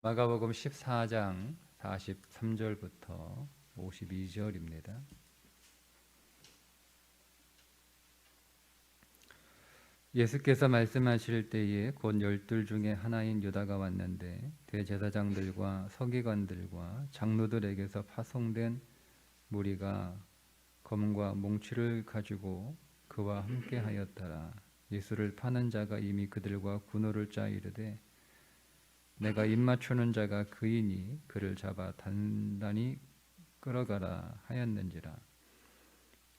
마가복음 14장 43절부터 52절입니다. 예수께서 말씀하실 때에 곧 12 중에 하나인 유다가 왔는데 대제사장들과 서기관들과 장로들에게서 파송된 무리가 검과 몽치를 가지고 그와 함께 하였더라. 예수를 파는 자가 이미 그들과 군호를 짜 이르되 내가 입맞추는 자가 그이니 그를 잡아 단단히 끌어가라 하였는지라.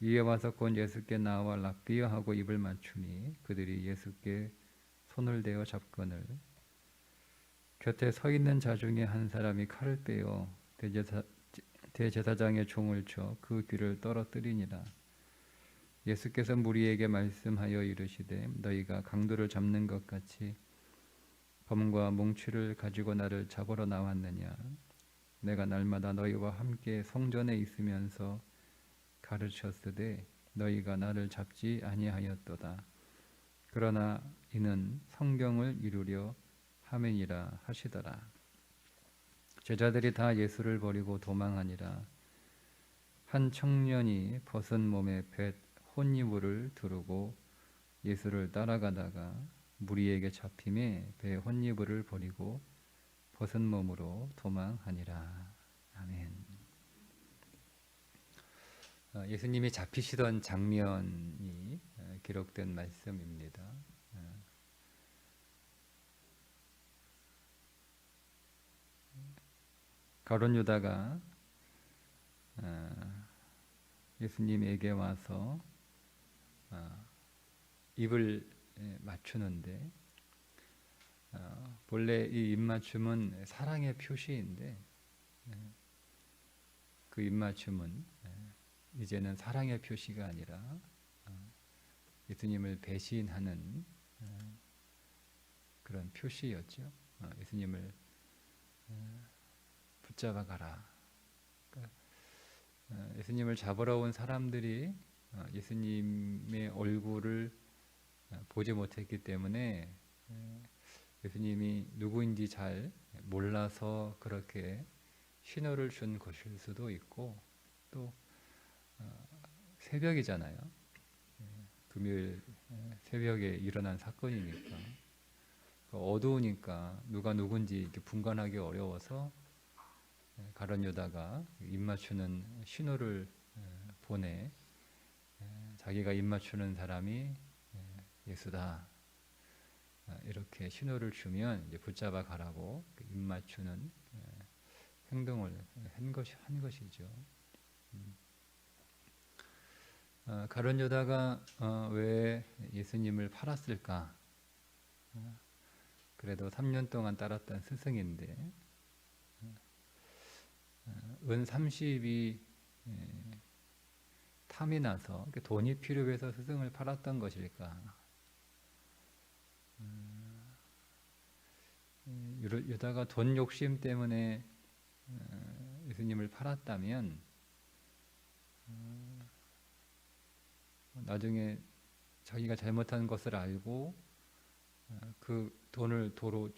이에 와서 곧 예수께 나와 락비어 하고 입을 맞추니 그들이 예수께 손을 대어 잡거늘 곁에 서 있는 자 중에 한 사람이 칼을 빼어 대제사장의 종을 쳐 그 귀를 떨어뜨리니라. 예수께서 무리에게 말씀하여 이르시되 너희가 강도를 잡는 것 같이 검과 몽치를 가지고 나를 잡으러 나왔느냐. 내가 날마다 너희와 함께 성전에 있으면서 가르쳤으되 너희가 나를 잡지 아니하였도다. 그러나 이는 성경을 이루려 함이니라 하시더라. 제자들이 다 예수를 버리고 도망하니라. 한 청년이 벗은 몸에 뱃 혼이불을 두르고 예수를 따라가다가 무리에게 잡힘에 배 혼이불을 버리고 벗은 몸으로 도망하니라. 아멘. 예수님이 잡히시던 장면이 기록된 말씀입니다. 가룟 유다가 예수님에게 와서 입을 맞추는데 본래 이 입맞춤은 사랑의 표시인데 그 입맞춤은 이제는 사랑의 표시가 아니라 예수님을 배신하는 그런 표시였죠. 예수님을 붙잡아 가라. 예수님을 잡으러 온 사람들이 예수님의 얼굴을 보지 못했기 때문에 예수님이 누구인지 잘 몰라서 그렇게 신호를 준 것일 수도 있고, 또 새벽이잖아요. 금요일 새벽에 일어난 사건이니까 어두우니까 누가 누군지 이렇게 분간하기 어려워서 가룟 유다가 입 맞추는 신호를 보내 자기가 입 맞추는 사람이 예수다 이렇게 신호를 주면 이제 붙잡아 가라고 입 맞추는 행동을 한 것이죠. 가룟 유다가 왜 예수님을 팔았을까? 그래도 3년 동안 따랐던 스승인데 은 30이 탐이 나서 돈이 필요해서 스승을 팔았던 것일까? 유다가 돈 욕심 때문에 예수님을 팔았다면 나중에 자기가 잘못한 것을 알고 그 돈을 도로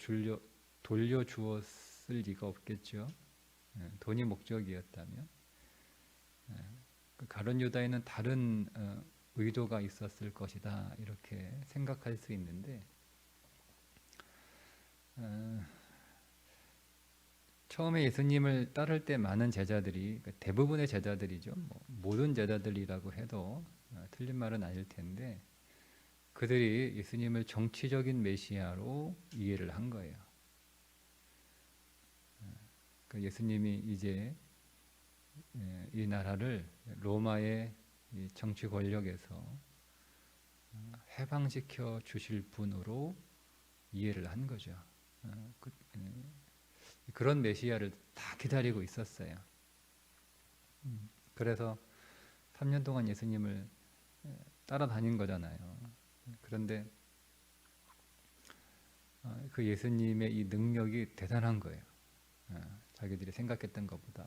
돌려주었을 리가 없겠죠. 돈이 목적이었다면 가룟 유다에는 다른 의도가 있었을 것이다 이렇게 생각할 수 있는데 처음에 예수님을 따를 때 많은 제자들이 대부분의 제자들이죠. 모든 제자들이라고 해도 틀린 말은 아닐 텐데 그들이 예수님을 정치적인 메시아로 이해를 한 거예요. 예수님이 이제 이 나라를 로마의 정치 권력에서 해방시켜 주실 분으로 이해를 한 거죠. 그런 메시아를 다 기다리고 있었어요. 그래서 3년 동안 예수님을 따라다닌 거잖아요. 그런데 그 예수님의 이 능력이 대단한 거예요. 자기들이 생각했던 것보다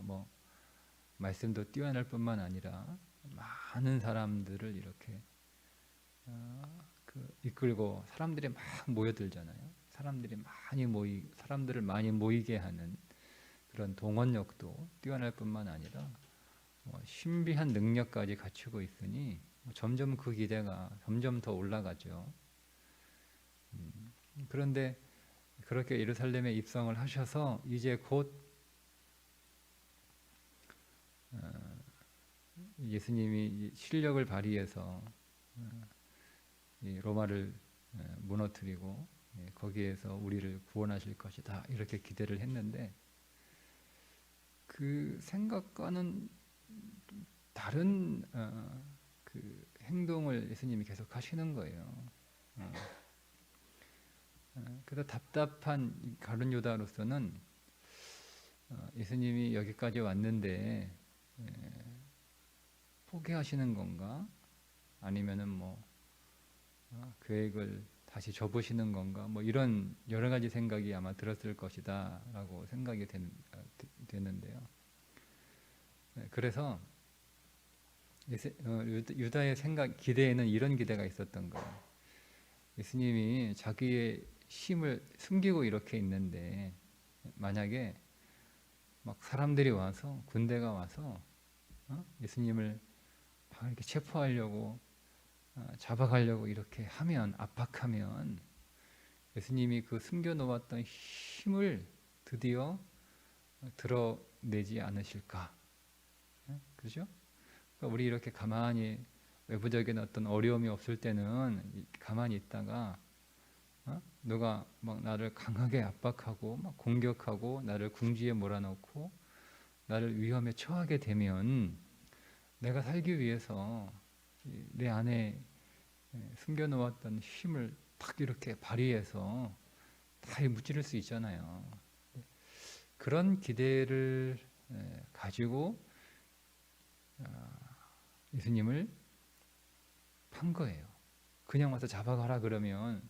말씀도 뛰어날 뿐만 아니라 많은 사람들을 이렇게 이끌고 사람들이 막 모여들잖아요. 사람들을 많이 모이게 하는 그런 동원력도 뛰어날 뿐만 아니라 신비한 능력까지 갖추고 있으니 점점 그 기대가 점점 더 올라가죠. 그런데 그렇게 예루살렘에 입성을 하셔서 이제 곧 예수님이 실력을 발휘해서 이 로마를 무너뜨리고 거기에서 우리를 구원하실 것이다 이렇게 기대를 했는데 그 생각과는 다른 그 행동을 예수님이 계속 하시는 거예요. 그래서 답답한 가룟 유다로서는 예수님이 여기까지 왔는데 포기하시는 건가? 아니면은 계획을 다시 접으시는 건가? 이런 여러 가지 생각이 아마 들었을 것이다라고 생각이 되는데요. 그래서 유다의 기대에는 이런 기대가 있었던 거예요. 예수님이 자기의 힘을 숨기고 이렇게 있는데 만약에 막 사람들이 와서 군대가 와서 예수님을 막 이렇게 체포하려고 잡아가려고 이렇게 하면 압박하면 예수님이 그 숨겨놓았던 힘을 드디어 드러내지 않으실까? 그렇죠? 그러니까 우리 이렇게 가만히 외부적인 어떤 어려움이 없을 때는 가만히 있다가 누가 막 나를 강하게 압박하고 막 공격하고 나를 궁지에 몰아넣고 나를 위험에 처하게 되면 내가 살기 위해서 내 안에 숨겨놓았던 힘을 탁 이렇게 발휘해서 다 무찌를 수 있잖아요. 그런 기대를 가지고 예수님을 판 거예요. 그냥 와서 잡아가라 그러면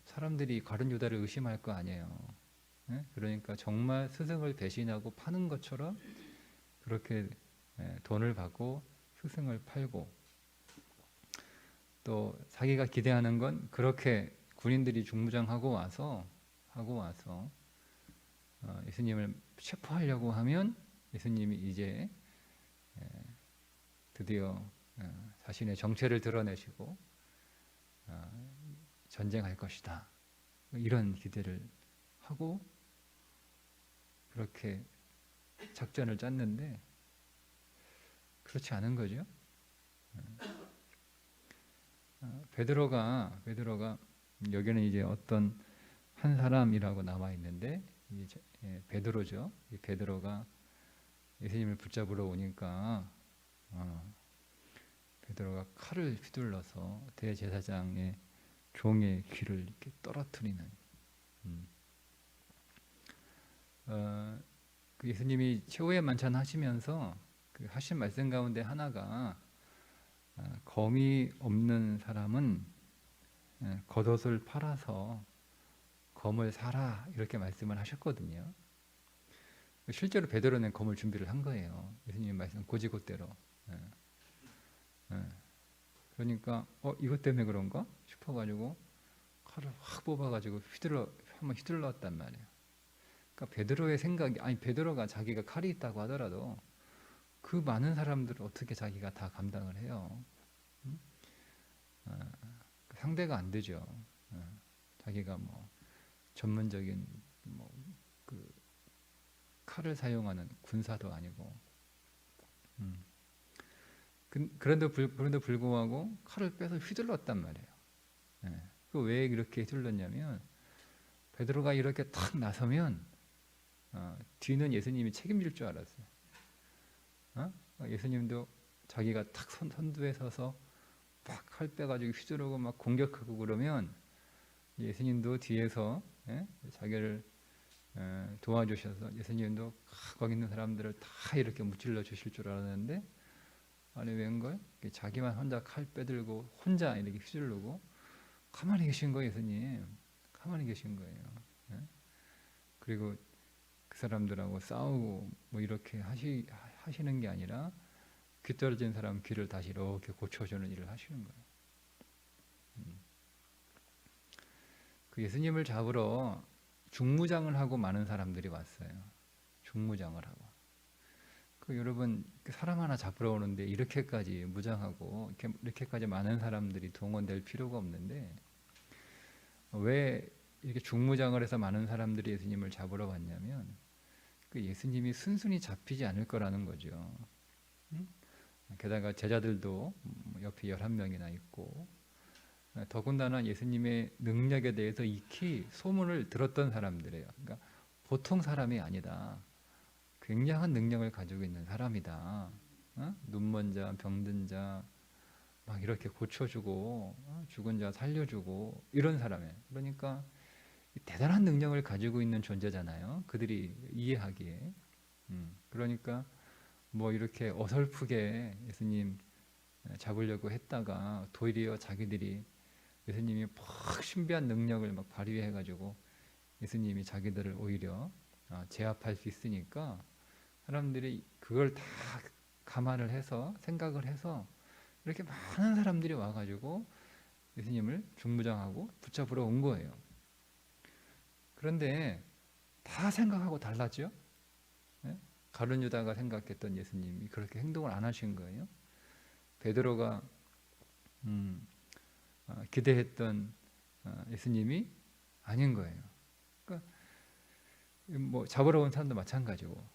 사람들이 가룟 유다를 의심할 거 아니에요. 그러니까 정말 스승을 배신하고 파는 것처럼 그렇게 돈을 받고 스승을 팔고 또 자기가 기대하는 건 그렇게 군인들이 중무장하고 와서 예수님을 체포하려고 하면 예수님이 이제 드디어 자신의 정체를 드러내시고 전쟁할 것이다. 이런 기대를 하고 그렇게 작전을 짰는데 그렇지 않은 거죠. 베드로가 여기는 이제 어떤 한 사람이라고 나와 있는데 베드로죠. 이 베드로가 예수님을 붙잡으러 오니까 베드로가 칼을 휘둘러서 대제사장의 종의 귀를 이렇게 떨어뜨리는 그 예수님이 최후의 만찬 하시면서 그 하신 말씀 가운데 하나가 검이 없는 사람은 겉옷을 팔아서 검을 사라 이렇게 말씀을 하셨거든요. 실제로 베드로는 검을 준비를 한 거예요. 예수님의 말씀 고지고대로. 그러니까 이것 때문에 그런가 싶어가지고 칼을 확 뽑아가지고 한번 휘둘렀단 말이에요. 그러니까 베드로의 생각이 베드로가 자기가 칼이 있다고 하더라도 그 많은 사람들을 어떻게 자기가 다 감당을 해요? 상대가 안 되죠. 자기가 전문적인 그 칼을 사용하는 군사도 아니고. 그런데 불구하고 칼을 빼서 휘둘렀단 말이에요. 그 왜 이렇게 휘둘렀냐면 베드로가 이렇게 탁 나서면 뒤는 예수님이 책임질 줄 알았어요. 예수님도 자기가 탁 선두에 서서 막 칼 빼가지고 휘두르고 막 공격하고 그러면 예수님도 뒤에서 자기를 도와주셔서 예수님도 거기 있는 사람들을 다 이렇게 무찔러 주실 줄 알았는데 아니 웬걸 자기만 혼자 칼 빼들고 혼자 이렇게 휘두르고 가만히 계신 거예요. 예수님 가만히 계신 거예요. 그리고 그 사람들하고 싸우고 이렇게 하시는 게 아니라 귀 떨어진 사람 귀를 다시 이렇게 고쳐주는 일을 하시는 거예요. 그 예수님을 잡으러 중무장을 하고 많은 사람들이 왔어요. 중무장을 하고. 그 여러분 사람 하나 잡으러 오는데 이렇게까지 무장하고 이렇게까지 많은 사람들이 동원될 필요가 없는데 왜 이렇게 중무장을 해서 많은 사람들이 예수님을 잡으러 왔냐면 그 예수님이 순순히 잡히지 않을 거라는 거죠. 응? 게다가 제자들도 옆에 11명이나 있고 더군다나 예수님의 능력에 대해서 익히 소문을 들었던 사람들이에요. 그러니까 보통 사람이 아니다. 굉장한 능력을 가지고 있는 사람이다. 눈먼 자, 병든 자 막 이렇게 고쳐주고 죽은 자 살려주고 이런 사람이에요. 그러니까 대단한 능력을 가지고 있는 존재잖아요. 그들이 이해하기에. 그러니까 뭐 이렇게 어설프게 예수님 잡으려고 했다가 도리어 자기들이 예수님이 막 신비한 능력을 막 발휘해가지고 예수님이 자기들을 오히려 제압할 수 있으니까 사람들이 그걸 다 감안을 해서 생각을 해서 이렇게 많은 사람들이 와가지고 예수님을 중무장하고 붙잡으러 온 거예요. 그런데 다 생각하고 달랐죠? 네? 가룟 유다가 생각했던 예수님이 그렇게 행동을 안 하신 거예요. 베드로가 기대했던 예수님이 아닌 거예요. 그러니까 뭐 잡으러 온 사람도 마찬가지고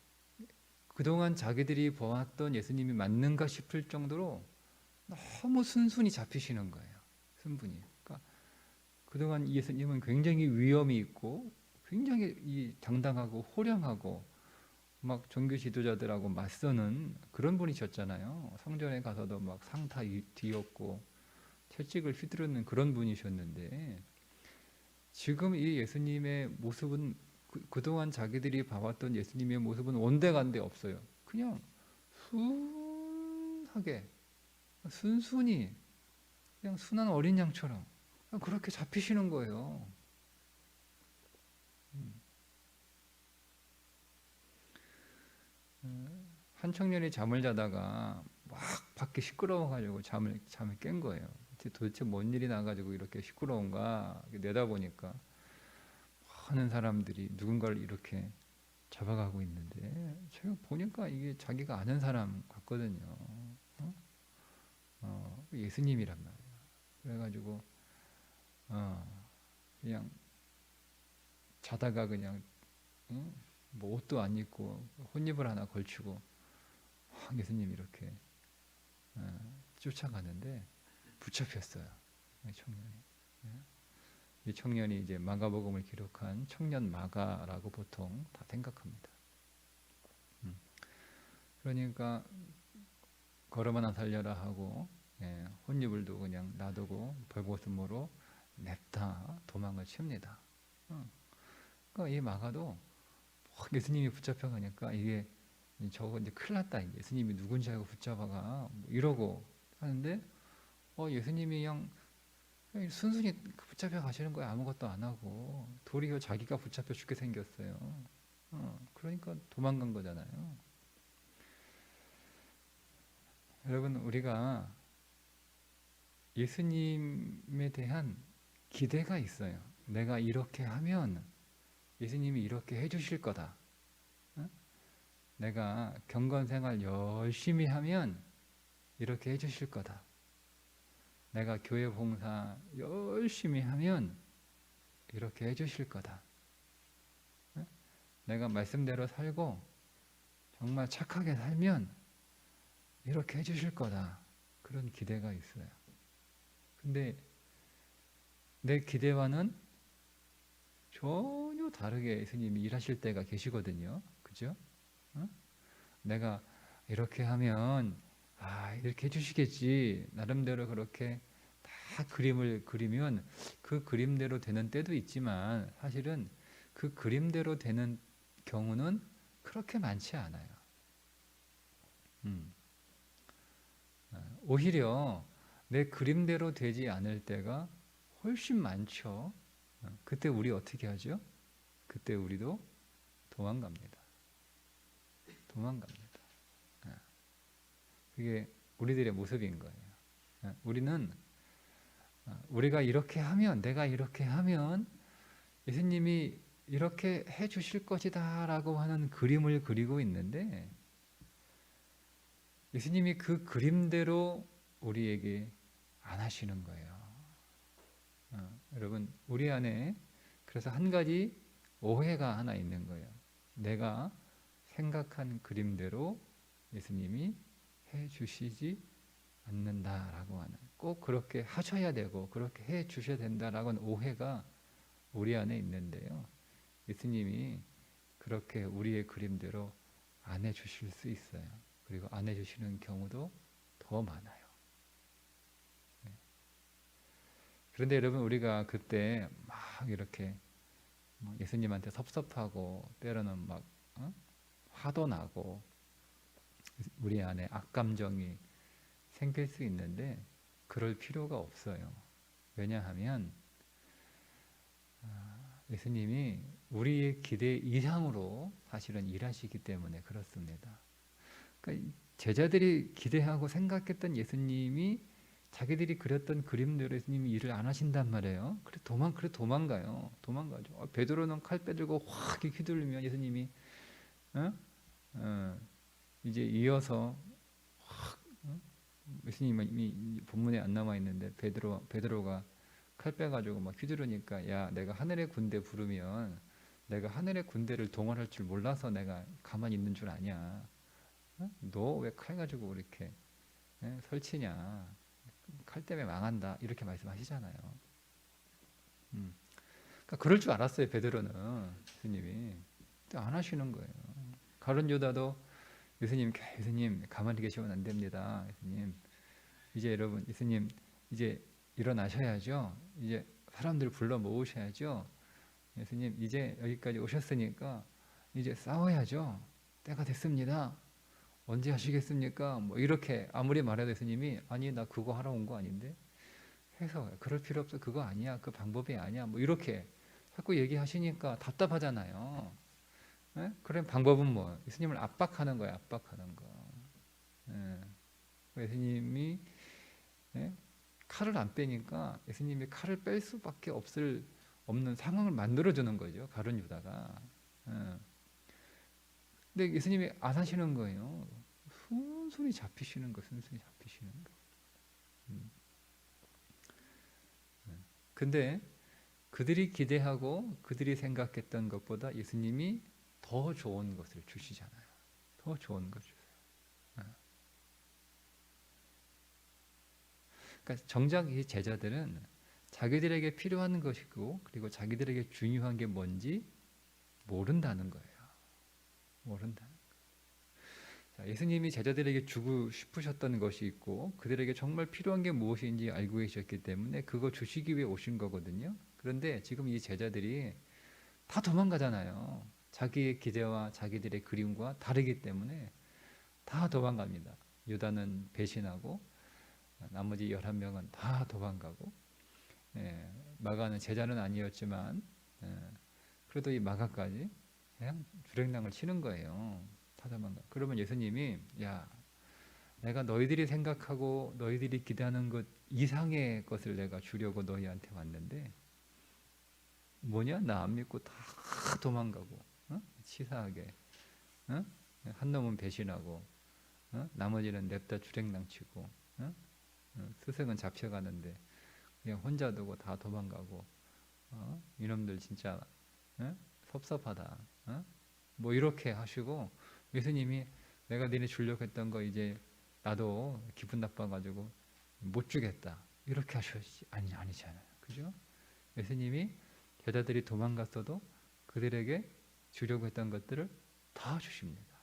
그동안 자기들이 보았던 예수님이 맞는가 싶을 정도로 너무 순순히 잡히시는 거예요. 순분히. 그러니까 그동안 예수님은 굉장히 위엄이 있고 굉장히 당당하고 호령하고 막 종교 지도자들하고 맞서는 그런 분이셨잖아요. 성전에 가서도 막 상타 뒤엎고 채찍을 휘두르는 그런 분이셨는데 지금 이 예수님의 모습은 그동안 자기들이 봐왔던 예수님의 모습은 온데간데 없어요. 그냥 순하게 순순히 그냥 순한 어린 양처럼 그렇게 잡히시는 거예요. 한 청년이 잠을 자다가 막 밖에 시끄러워가지고 잠을 깬 거예요. 도대체 뭔 일이 나가지고 이렇게 시끄러운가 내다보니까 많은 사람들이 누군가를 이렇게 잡아가고 있는데 제가 보니까 이게 자기가 아는 사람 같거든요. 예수님이란 말이에요. 그래가지고 그냥 자다가 그냥 뭐 옷도 안 입고 혼입을 하나 걸치고 예수님 이렇게 쫓아가는데 붙잡혔어요. 이 청년이. 이 청년이 이제 마가복음을 기록한 청년 마가라고 보통 다 생각합니다. 그러니까 걸음 하나 살려라 하고 혼입을도 그냥 놔두고 벌거벗음으로 냅다 도망을 칩니다. 그러니까 이 마가도 예수님이 붙잡혀가니까 이게 저거 이제 큰일 났다. 예수님이 누군지 알고 붙잡아가 뭐 이러고 하는데 예수님이 그냥 순순히 붙잡혀 가시는 거야. 아무것도 안 하고 도리어 자기가 붙잡혀 죽게 생겼어요. 그러니까 도망간 거잖아요. 여러분 우리가 예수님에 대한 기대가 있어요. 내가 이렇게 하면 예수님이 이렇게 해주실 거다. 내가 경건생활 열심히 하면 이렇게 해주실 거다. 내가 교회 봉사 열심히 하면 이렇게 해주실 거다. 내가 말씀대로 살고 정말 착하게 살면 이렇게 해주실 거다. 그런 기대가 있어요. 근데 내 기대와는 전혀 다르게 예수님이 일하실 때가 계시거든요. 그죠? 내가 이렇게 하면 이렇게 해주시겠지. 나름대로 그렇게 다 그림을 그리면 그 그림대로 되는 때도 있지만 사실은 그 그림대로 되는 경우는 그렇게 많지 않아요. 오히려 내 그림대로 되지 않을 때가 훨씬 많죠. 그때 우리 어떻게 하죠? 그때 우리도 도망갑니다. 도망갑니다. 그게 우리들의 모습인 거예요. 우리는 우리가 이렇게 하면 내가 이렇게 하면 예수님이 이렇게 해 주실 것이다 라고 하는 그림을 그리고 있는데 예수님이 그 그림대로 우리에게 안 하시는 거예요. 여러분, 우리 안에 그래서 한 가지 오해가 하나 있는 거예요. 내가 생각한 그림대로 예수님이 해 주시지 않는다라고 하는, 꼭 그렇게 하셔야 되고 그렇게 해 주셔야 된다라고 하는 오해가 우리 안에 있는데요. 예수님이 그렇게 우리의 그림대로 안 해 주실 수 있어요. 그리고 안 해 주시는 경우도 더 많아요. 그런데 여러분, 우리가 그때 막 이렇게 예수님한테 섭섭하고 때로는 막 화도 나고 우리 안에 악감정이 생길 수 있는데 그럴 필요가 없어요. 왜냐하면 예수님이 우리의 기대 이상으로 사실은 일하시기 때문에 그렇습니다. 그러니까 제자들이 기대하고 생각했던 예수님이 자기들이 그렸던 그림대로 예수님이 일을 안 하신단 말이에요. 그래 도망가요. 도망가죠. 베드로는 칼 빼들고 확 휘둘리면 예수님이 어? 이제 이어서 확 예수님은 이미 본문에 안 남아 있는데 베드로가 칼 빼가지고 막 휘두르니까 야, 내가 하늘의 군대 부르면 내가 하늘의 군대를 동원할 줄 몰라서 내가 가만히 있는 줄 아냐? 너 왜 칼 가지고 이렇게 설치냐? 칼 때문에 망한다 이렇게 말씀하시잖아요. 그러니까 그럴 줄 알았어요. 베드로는 예수님이 안 하시는 거예요. 가룟 유다도 예수님 가만히 계시면 안 됩니다. 예수님 이제 여러분 예수님 이제 일어나셔야죠. 이제 사람들 불러 모으셔야죠. 예수님 이제 여기까지 오셨으니까 이제 싸워야죠. 때가 됐습니다. 언제 하시겠습니까? 뭐 이렇게 아무리 말해도 예수님이 아니 나 그거 하러 온 거 아닌데 해서 그럴 필요 없어. 그거 아니야. 그 방법이 아니야. 뭐 이렇게 자꾸 얘기하시니까 답답하잖아요. 예? 그럼 방법은 뭐? 예수님을 압박하는 거예요. 압박하는 거. 예. 예수님이 칼을 안 빼니까 예수님이 칼을 뺄 수밖에 없는 상황을 만들어주는 거죠. 가룟 유다가. 근데 예수님이 안 하시는 거예요. 순순히 잡히시는 거, 순순히 잡히시는 거. 근데 그들이 기대하고 그들이 생각했던 것보다 예수님이 더 좋은 것을 주시잖아요. 더 좋은 것 주세요. 그러니까 정작 이 제자들은 자기들에게 필요한 것이고 그리고 자기들에게 중요한 게 뭔지 모른다는 거예요. 모른다는 거예요. 자, 예수님이 제자들에게 주고 싶으셨던 것이 있고 그들에게 정말 필요한 게 무엇인지 알고 계셨기 때문에 그거 주시기 위해 오신 거거든요. 그런데 지금 이 제자들이 다 도망가잖아요. 자기의 기대와 자기들의 그림과 다르기 때문에 다 도망갑니다. 유다는 배신하고 나머지 11명은 다 도망가고 마가는 제자는 아니었지만 그래도 이 마가까지 그냥 주랭랑을 치는 거예요. 다 도망가. 그러면 예수님이 야, 내가 너희들이 생각하고 너희들이 기대하는 것 이상의 것을 내가 주려고 너희한테 왔는데 뭐냐? 나 안 믿고 다 도망가고 치사하게 한 놈은 배신하고 나머지는 냅다 주랭랑치고 스승은 잡혀가는데 그냥 혼자 두고 다 도망가고 이놈들 진짜 섭섭하다. 뭐 이렇게 하시고 예수님이 내가 너네 주려고 했던 거 이제 나도 기분 나빠가지고 못 주겠다 이렇게 하셨지 아니잖아요. 그죠? 예수님이 제자들이 도망갔어도 그들에게 주려고 했던 것들을 다 주십니다.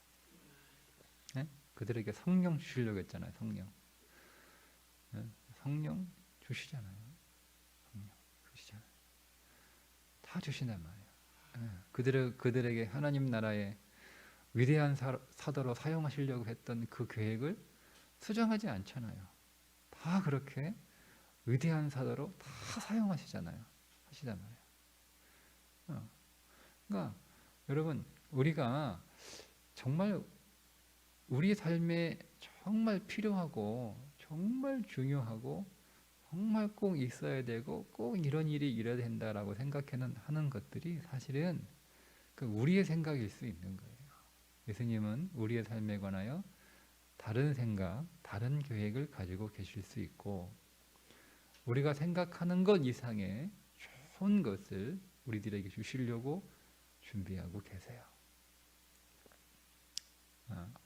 그들에게 성령 주시려고 했잖아요. 성령 주시잖아요. 성령 주시잖아요. 다 주신단 말이에요. 그들에게 하나님 나라의 위대한 사도로 사용하시려고 했던 그 계획을 수정하지 않잖아요. 다 그렇게 위대한 사도로 다 사용하시잖아요. 하시단 말이에요. 그러니까 여러분 우리가 정말 우리 삶에 정말 필요하고 정말 중요하고 정말 꼭 있어야 되고 꼭 이런 일이 일어야 된다라고 생각하는 것들이 사실은 그 우리의 생각일 수 있는 거예요. 예수님은 우리의 삶에 관하여 다른 생각, 다른 계획을 가지고 계실 수 있고 우리가 생각하는 것 이상의 좋은 것을 우리들에게 주시려고 준비하고 계세요.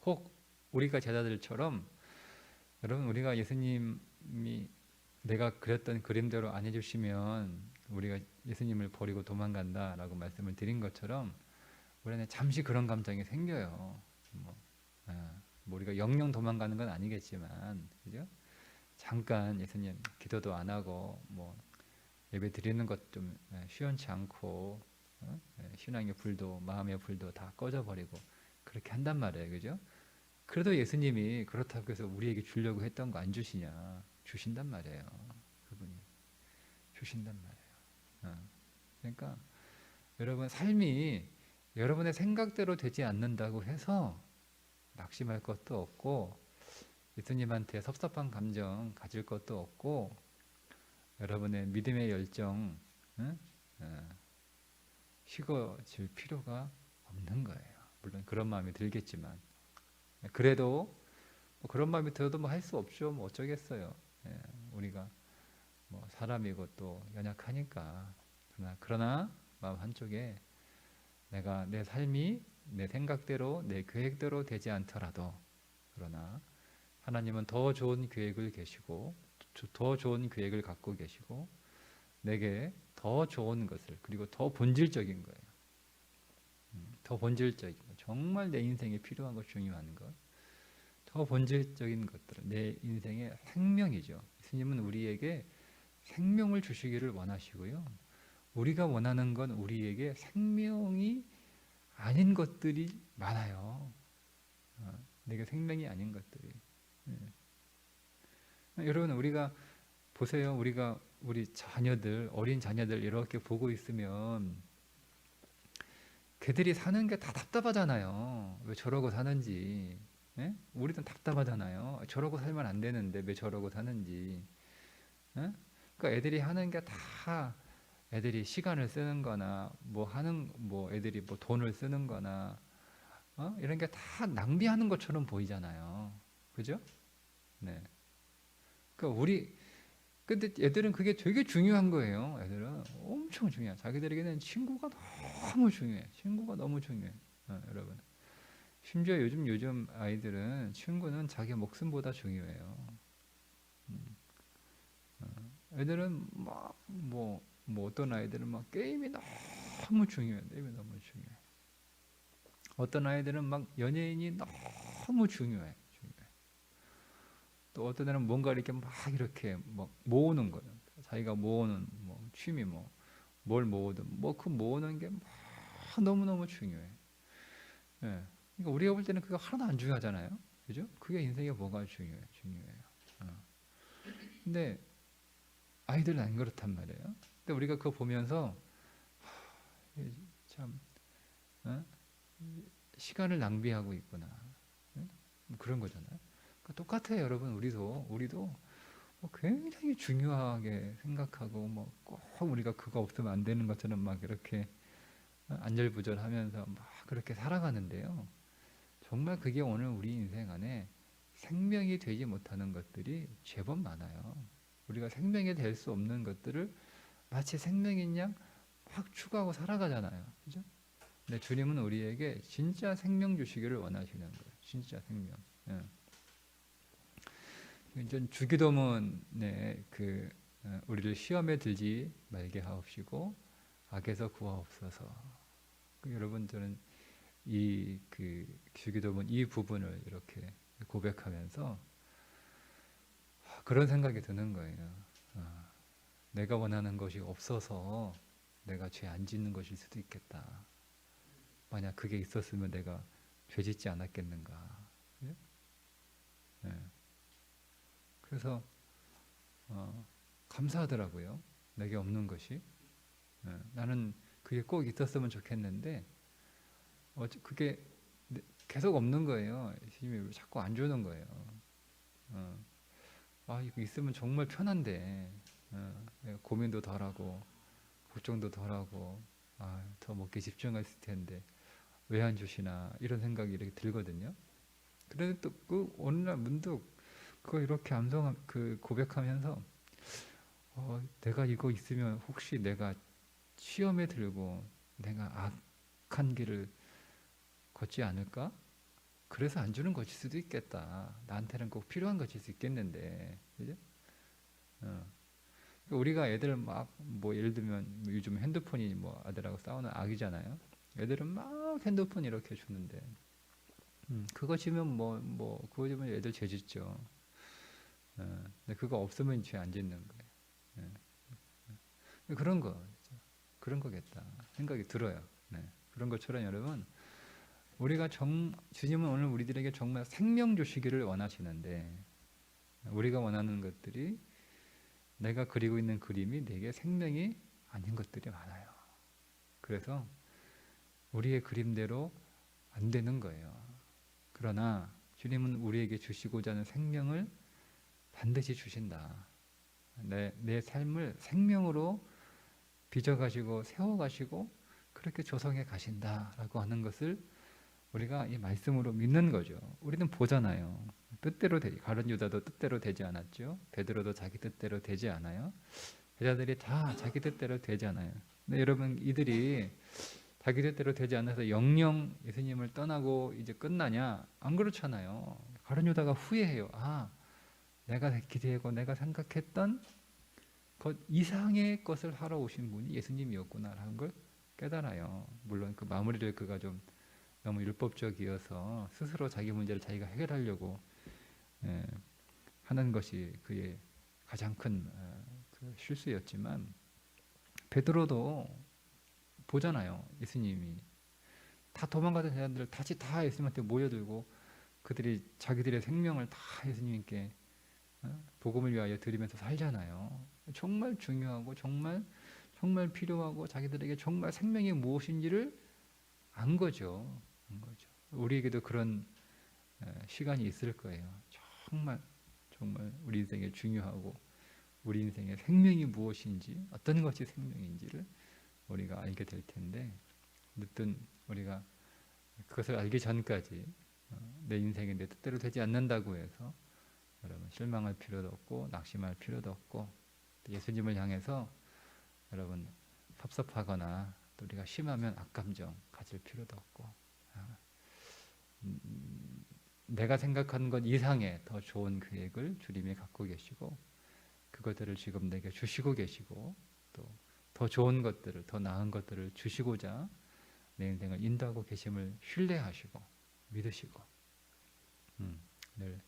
혹 우리가 제자들처럼 여러분 우리가 예수님이 내가 그렸던 그림대로 안 해주시면 우리가 예수님을 버리고 도망간다라고 말씀을 드린 것처럼 우리는 잠시 그런 감정이 생겨요. 뭐 우리가 영영 도망가는 건 아니겠지만, 그죠? 잠깐 예수님 기도도 안 하고 뭐 예배 드리는 것 좀 시원치 않고 신앙의 불도 마음의 불도 다 꺼져버리고 그렇게 한단 말이에요, 그죠? 그래도 예수님이 그렇다고 해서 우리에게 주려고 했던 거 안 주시냐? 주신단 말이에요. 그분이 주신단 말이에요. 그러니까 여러분 삶이 여러분의 생각대로 되지 않는다고 해서 낙심할 것도 없고 예수님한테 섭섭한 감정 가질 것도 없고 여러분의 믿음의 열정 식어질 필요가 없는 거예요. 물론 그런 마음이 들겠지만 그래도 뭐 그런 마음이 들어도 뭐 할 수 없죠. 뭐 어쩌겠어요. 우리가 뭐 사람이고 또 연약하니까 그러나 마음 한쪽에 내가 내 삶이 내 생각대로 내 계획대로 되지 않더라도 그러나 하나님은 더 좋은 계획을 계시고 더 좋은 계획을 갖고 계시고 내게 더 좋은 것을 그리고 더 본질적인 거예요. 더 본질적인 것, 정말 내 인생에 필요한 것 중요한 것, 더 본질적인 것들은 내 인생의 생명이죠. 예수님은 우리에게 생명을 주시기를 원하시고요. 우리가 원하는 건 우리에게 생명이 아닌 것들이 많아요. 내게 생명이 아닌 것들이. 여러분 우리가 보세요. 우리 자녀들, 어린 자녀들 이렇게 보고 있으면 걔들이 사는 게 다 답답하잖아요. 왜 저러고 사는지. 예? 우리도 답답하잖아요. 저러고 살면 안 되는데 왜 저러고 사는지. 예? 그러니까 애들이 하는 게 다 애들이 시간을 쓰는 거나 뭐 애들이 뭐 돈을 쓰는 거나 이런 게 다 낭비하는 것처럼 보이잖아요. 그죠? 네. 그러니까 근데 애들은 그게 되게 중요한 거예요. 애들은 엄청 중요해. 자기들에게는 친구가 너무 중요해. 친구가 너무 중요해. 여러분. 심지어 요즘 아이들은 친구는 자기 목숨보다 중요해요. 애들은 뭐 어떤 아이들은 막 게임이 너무 중요해. 게임이 너무 중요해. 어떤 아이들은 막 연예인이 너무 중요해. 또 어떤 애는 뭔가 이렇게 막 이렇게 막 모으는 거예요. 자기가 모으는 뭐 취미 뭘 모으든 뭐 그 모으는 게 막 너무너무 중요해. 예. 그러니까 우리가 볼 때는 그거 하나도 안 중요하잖아요. 그죠? 그게 인생에 뭐가 중요해요. 근데 아이들은 안 그렇단 말이에요. 근데 우리가 그거 보면서 참 시간을 낭비하고 있구나. 뭐 그런 거잖아요. 그러니까 똑같아요, 여러분. 우리도 뭐 굉장히 중요하게 생각하고 뭐 꼭 우리가 그거 없으면 안 되는 것처럼 막 이렇게 안절부절하면서 막 그렇게 살아가는데요. 정말 그게 오늘 우리 인생 안에 생명이 되지 못하는 것들이 제법 많아요. 우리가 생명이 될 수 없는 것들을 마치 생명인 양 확 추구하고 살아가잖아요. 그죠? 근데 주님은 우리에게 진짜 생명 주시기를 원하시는 거예요. 진짜 생명. 예. 주기도문에 우리를 시험에 들지 말게 하옵시고 악에서 구하옵소서. 여러분 저는 주기도문 이 부분을 이렇게 고백하면서 그런 생각이 드는 거예요. 내가 원하는 것이 없어서 내가 죄 안 짓는 것일 수도 있겠다. 만약 그게 있었으면 내가 죄 짓지 않았겠는가. 네. 그래서 감사하더라고요. 내게 없는 것이. 나는 그게 꼭 있었으면 좋겠는데 그게 계속 없는 거예요. 예수님이 자꾸 안 주는 거예요. 이거 있으면 정말 편한데 고민도 덜하고 걱정도 덜하고 더 먹기 집중할 수 있을 텐데 왜 안 주시나 이런 생각이 이렇게 들거든요. 그런데 또 그 어느 날 문득 그거 이렇게 고백하면서 내가 이거 있으면 혹시 내가 시험에 들고 내가 악한 길을 걷지 않을까? 그래서 안 주는 것일 수도 있겠다. 나한테는 꼭 필요한 것일 수 있겠는데, 그죠? 어. 우리가 애들 막 뭐 예를 들면 요즘 핸드폰이 뭐 아들하고 싸우는 악이잖아요. 애들은 막 핸드폰 이렇게 주는데, 그거 주면 그거 주면 애들 죄 짓죠. 근데 그거 없으면 죄 안 짓는 거예요. 그런 거, 그런 거겠다 생각이 들어요. 네. 그런 것처럼 여러분, 주님은 오늘 우리들에게 정말 생명 주시기를 원하시는데, 우리가 원하는 것들이 내가 그리고 있는 그림이 내게 생명이 아닌 것들이 많아요. 그래서 우리의 그림대로 안 되는 거예요. 그러나 주님은 우리에게 주시고자 하는 생명을 반드시 주신다. 내 삶을 생명으로 빚어가시고 세워가시고 그렇게 조성해 가신다라고 하는 것을 우리가 이 말씀으로 믿는 거죠. 우리는 보잖아요. 가룟 유다도 뜻대로 되지 않았죠. 베드로도 자기 뜻대로 되지 않아요. 제자들이 다 자기 뜻대로 되지 않아요. 근데 여러분, 이들이 자기 뜻대로 되지 않아서 영영 예수님을 떠나고 이제 끝나냐? 안 그렇잖아요. 가룟 유다가 후회해요. 내가 기대하고 내가 생각했던 것 이상의 것을 하러 오신 분이 예수님이었구나라는 걸 깨달아요. 물론 그 마무리를 그가 좀 너무 율법적이어서 스스로 자기 문제를 자기가 해결하려고 하는 것이 그의 가장 큰 그 실수였지만, 베드로도 보잖아요. 예수님이 다 도망가던 사람들을 다시 다 예수님한테 모여들고 그들이 자기들의 생명을 다 예수님께 복음을 위하여 드리면서 살잖아요. 정말 중요하고 정말 필요하고 자기들에게 정말 생명이 무엇인지를 안 거죠. 우리에게도 그런 시간이 있을 거예요. 정말 우리 인생에 중요하고 우리 인생의 생명이 무엇인지, 어떤 것이 생명인지를 우리가 알게 될 텐데, 늦든 우리가 그것을 알기 전까지 내 인생이 내 뜻대로 되지 않는다고 해서 여러분 실망할 필요도 없고 낙심할 필요도 없고, 예수님을 향해서 여러분 섭섭하거나 또 우리가 심하면 악감정 가질 필요도 없고, 내가 생각하는 것 이상의 더 좋은 계획을 주님이 갖고 계시고 그것들을 지금 내게 주시고 계시고 또 더 좋은 것들을, 더 나은 것들을 주시고자 내 인생을 인도하고 계심을 신뢰하시고 믿으시고 늘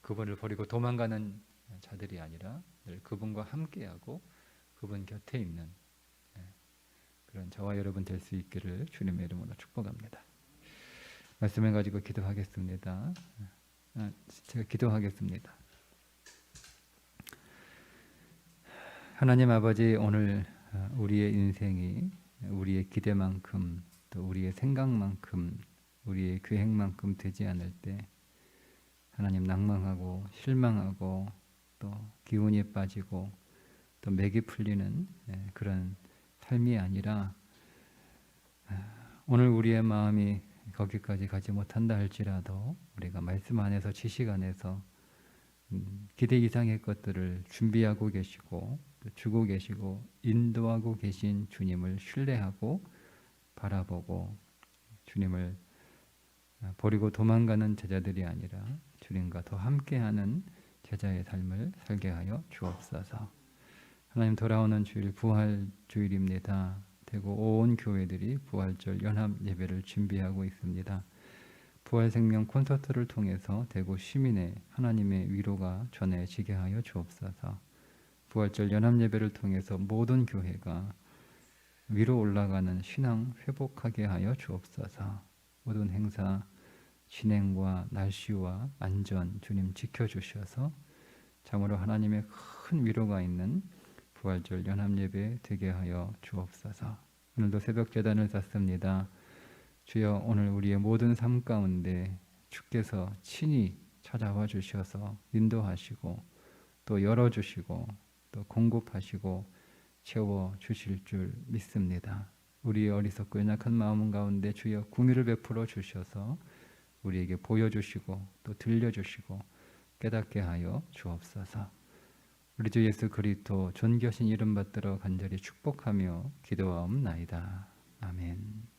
그분을 버리고 도망가는 자들이 아니라 늘 그분과 함께하고 그분 곁에 있는 그런 저와 여러분 될 수 있기를 주님의 이름으로 축복합니다. 말씀을 가지고 기도하겠습니다. 제가 기도하겠습니다. 하나님 아버지, 오늘 우리의 인생이 우리의 기대만큼 또 우리의 생각만큼 우리의 계획만큼 되지 않을 때 하나님 낭망하고 실망하고 또 기운이 빠지고 또 맥이 풀리는 그런 삶이 아니라, 오늘 우리의 마음이 거기까지 가지 못한다 할지라도 우리가 말씀 안에서 지식 안에서 기대 이상의 것들을 준비하고 계시고 주고 계시고 인도하고 계신 주님을 신뢰하고 바라보고 주님을 버리고 도망가는 제자들이 아니라 주님과 더 함께하는 제자의 삶을 살게 하여 주옵소서. 하나님, 돌아오는 주일 부활 주일입니다. 대구 온 교회들이 부활절 연합 예배를 준비하고 있습니다. 부활생명 콘서트를 통해서 대구 시민의 하나님의 위로가 전해지게 하여 주옵소서. 부활절 연합 예배를 통해서 모든 교회가 위로 올라가는 신앙 회복하게 하여 주옵소서. 모든 행사 진행과 날씨와 안전 주님 지켜주셔서 참으로 하나님의 큰 위로가 있는 부활절 연합 예배 되게 하여 주옵소서. 오늘도 새벽 제단을 쌓습니다. 주여, 오늘 우리의 모든 삶 가운데 주께서 친히 찾아와 주셔서 인도하시고 또 열어주시고 또 공급하시고 채워 주실 줄 믿습니다. 우리의 어리석고 연약한 마음 가운데 주여 긍휼을 베풀어 주셔서 우리에게 보여주시고 또 들려주시고 깨닫게 하여 주옵소서. 우리 주 예수 그리스도 존귀하신 이름 받들어 간절히 축복하며 기도하옵나이다. 아멘.